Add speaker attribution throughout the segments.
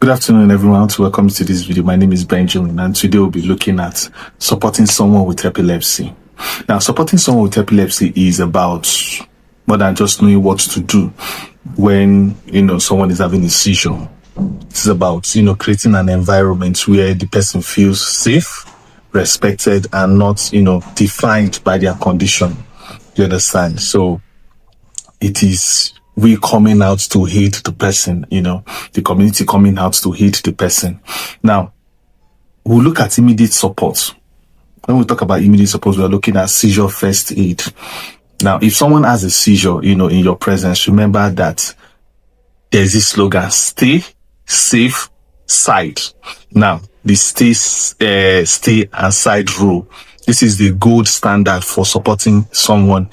Speaker 1: Good afternoon, everyone. Welcome to this video. My name is Benjamin, and today we'll be looking at supporting someone with epilepsy. Now, supporting someone with epilepsy is about more than just knowing what to do when someone is having a seizure. It's about creating an environment where the person feels safe, respected, and not defined by their condition. You understand? So it is we coming out to hate the person, the community coming out to hate the person. Now, we'll look at immediate support. When we talk about immediate support, we're looking at seizure first aid. Now, if someone has a seizure, in your presence, remember that there's this slogan: stay safe, side. Now, the stay and side rule. This is the gold standard for supporting someone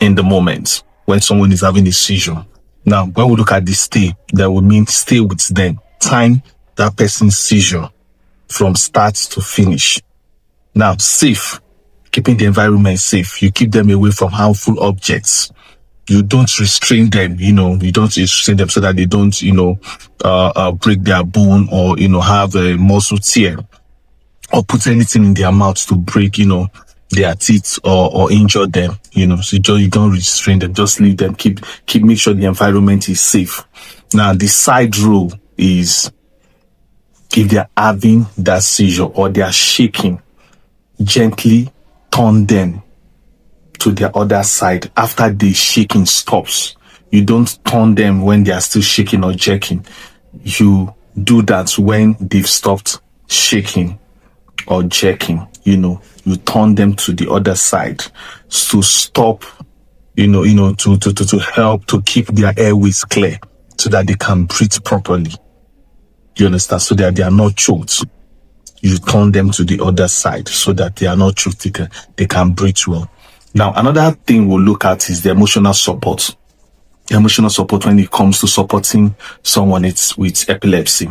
Speaker 1: in the moment when someone is having a seizure. Now, when we look at the stay, that would mean stay with them. Time that person's seizure from start to finish. Now, safe, keeping the environment safe. You keep them away from harmful objects. You don't restrain them, you don't restrain them so that they don't, break their bone or, have a muscle tear or put anything in their mouth to break, their teeth or injure them, so you don't restrain them, just leave them, make sure the environment is safe. Now, the side rule is if they're having that seizure or they are shaking, gently turn them to the other side after the shaking stops. You don't turn them when they are still shaking or jerking. You do that when they've stopped shaking or jerking. You turn them to the other side to stop, to help to keep their airways clear so that they can breathe properly. You understand? So that they are not choked. You turn them to the other side so that they are not choked. They can breathe well. Now, another thing we'll look at is the emotional support. The emotional support when it comes to supporting someone with epilepsy.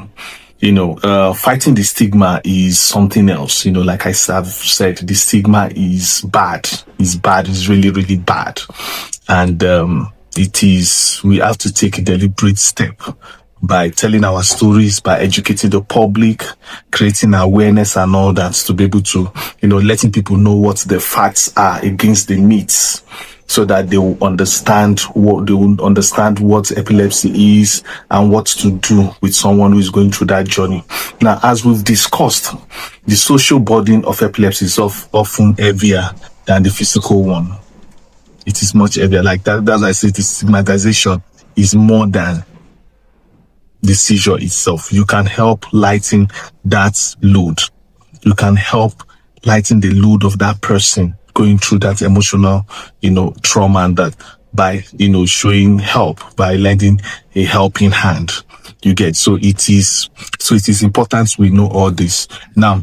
Speaker 1: Fighting the stigma is something else. Like I have said, the stigma is bad. It's really, really bad. And we have to take a deliberate step by telling our stories, by educating the public, creating awareness and all that, to be able to, letting people know what the facts are against the myths, so that they will understand what epilepsy is and what to do with someone who is going through that journey. Now, as we've discussed, the social burden of epilepsy is often heavier than the physical one. It is much heavier. Like that, as I said, the stigmatization is more than the seizure itself. You can help lighten that load. You can help lighten the load of that person going through that emotional, trauma, and that by, showing help, by lending a helping hand. You get, so it is important we know all this. Now,